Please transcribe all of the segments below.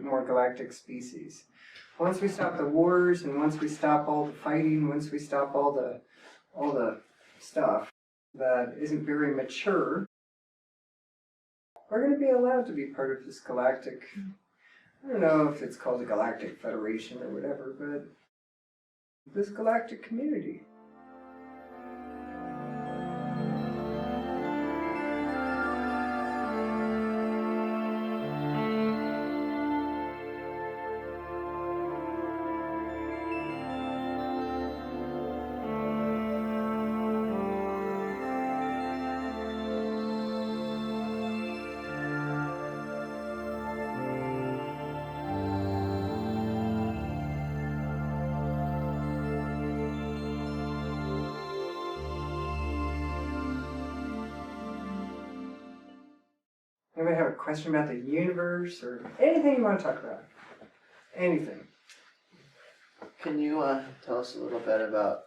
more galactic species. Once we stop the wars, and once we stop all the fighting, once we stop all the stuff that isn't very mature, we're going to be allowed to be part of this galactic, I don't know if it's called the Galactic Federation or whatever, but this galactic community. Anybody have a question about the universe or anything you want to talk about? Anything. Can you tell us a little bit about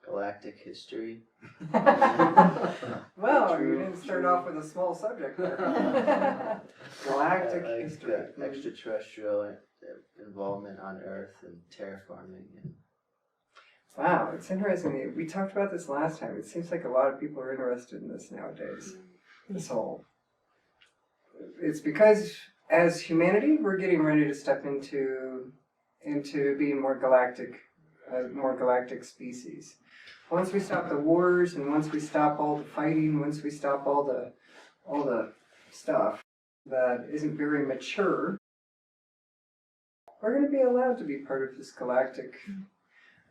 galactic history? Well, you didn't start off with a small subject there. Galactic history. Extraterrestrial involvement on Earth and terraforming. Wow, it's interesting. We talked about this last time. It seems like a lot of people are interested in this nowadays. This whole... It's because, as humanity, we're getting ready to step into being more galactic species. Once we stop the wars, and once we stop all the fighting, once we stop all the stuff that isn't very mature, we're going to be allowed to be part of this galactic,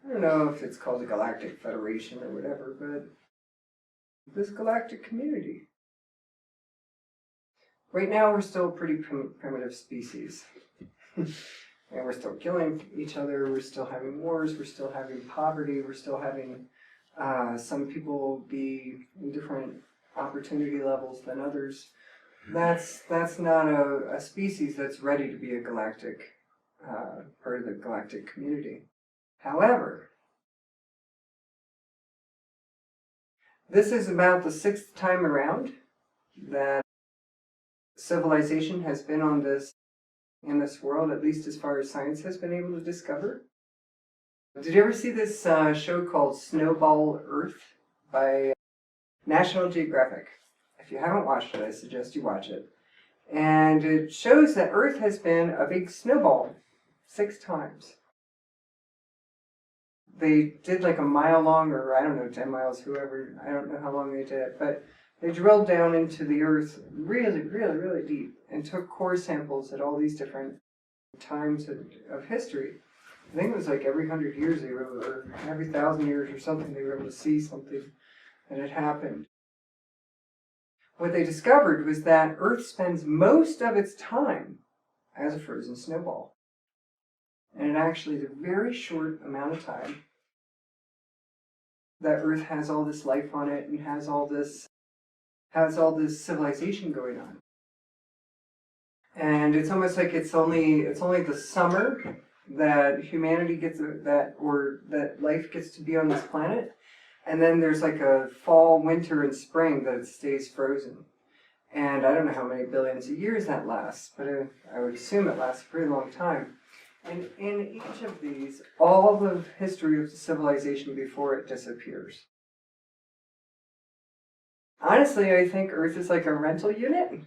I don't know if it's called the Galactic Federation or whatever, but this galactic community. Right now we're still a pretty primitive species. And we're still killing each other, we're still having wars, we're still having poverty, we're still having some people be in different opportunity levels than others. That's not a species that's ready to be a galactic, part of the galactic community. However, this is about the 6th time around that civilization has been in this world, at least as far as science has been able to discover. Did you ever see this show called Snowball Earth by National Geographic? If you haven't watched it, I suggest you watch it. And it shows that Earth has been a big snowball 6 times. They did like a mile long, or I don't know, 10 miles, whoever, I don't know how long they did it, but they drilled down into the Earth really, really, really deep and took core samples at all these different times of history. I think it was like every 100 years they were, or every 1,000 years or something, they were able to see something that had happened. What they discovered was that Earth spends most of its time as a frozen snowball. And it actually is a very short amount of time that Earth has all this life on it and has all this civilization going on. And it's almost like it's only the summer that humanity gets that life gets to be on this planet, and then there's like a fall, winter, and spring that it stays frozen. And I don't know how many billions of years that lasts, but I would assume it lasts a pretty long time. And in each of these, all the history of the civilization before it disappears. Honestly, I think Earth is like a rental unit.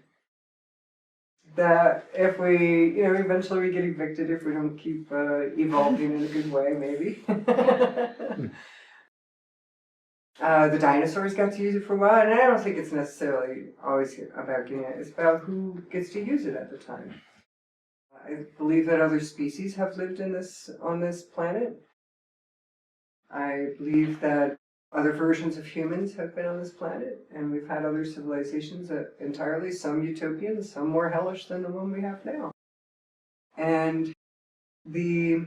That if we, eventually we get evicted if we don't keep evolving in a good way, maybe. The dinosaurs got to use it for a while, and I don't think it's necessarily always about getting it. It's about who gets to use it at the time. I believe that other species have lived on this planet. I believe that other versions of humans have been on this planet, and we've had other civilizations that entirely, some utopian, some more hellish than the one we have now. And the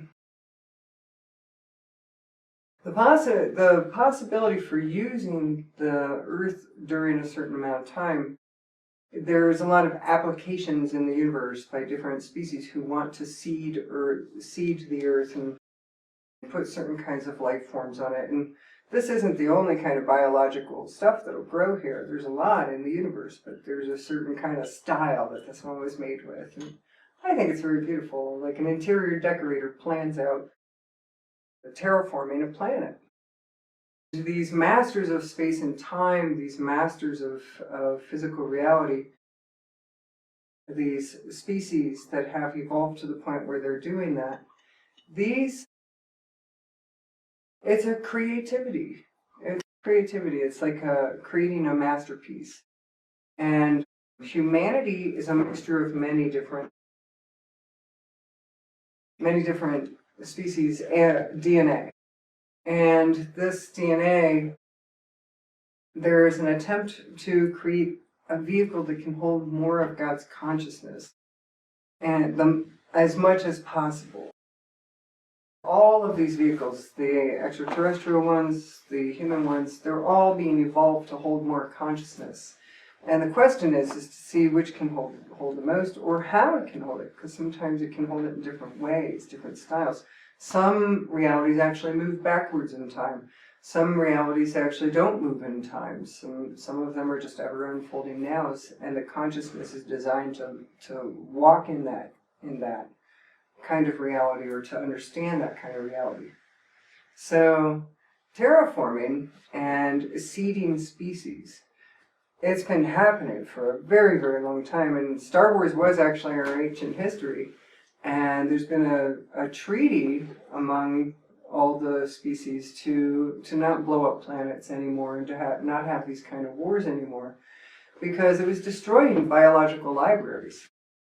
possibility for using the Earth during a certain amount of time, there's a lot of applications in the universe by different species who want to seed the Earth and put certain kinds of life forms on it. And this isn't the only kind of biological stuff that'll grow here. There's a lot in the universe, but there's a certain kind of style that this one was made with. And I think it's very beautiful. Like an interior decorator plans out the terraforming a planet. These masters of space and time, these masters of physical reality, these species that have evolved to the point where they're doing that, it's a creativity. It's creativity. It's like creating a masterpiece. And humanity is a mixture of many different species and DNA. And this DNA, there is an attempt to create a vehicle that can hold more of God's consciousness and as much as possible. All of these vehicles, the extraterrestrial ones, the human ones, they're all being evolved to hold more consciousness. And the question is to see which can hold the most or how it can hold it, because sometimes it can hold it in different ways, different styles. Some realities actually move backwards in time. Some realities actually don't move in time. Some of them are just ever unfolding nows, and the consciousness is designed to walk in that kind of reality, or to understand that kind of reality. So, terraforming and seeding species, it's been happening for a very, very long time, and Star Wars was actually our ancient history, and there's been a treaty among all the species to not blow up planets anymore and to not have these kind of wars anymore, because it was destroying biological libraries.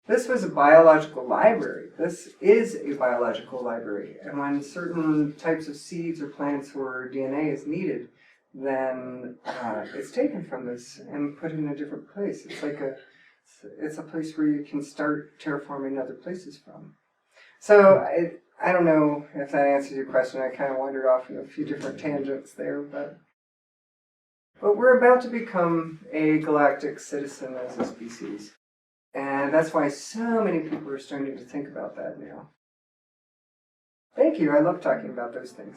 This was a biological library. This is a biological library. And when certain types of seeds or plants or DNA is needed, then it's taken from this and put in a different place. It's a place where you can start terraforming other places from. So I don't know if that answers your question. I kind of wandered off in a few different tangents there, but we're about to become a galactic citizen as a species. And that's why so many people are starting to think about that now. Thank you. I love talking about those things.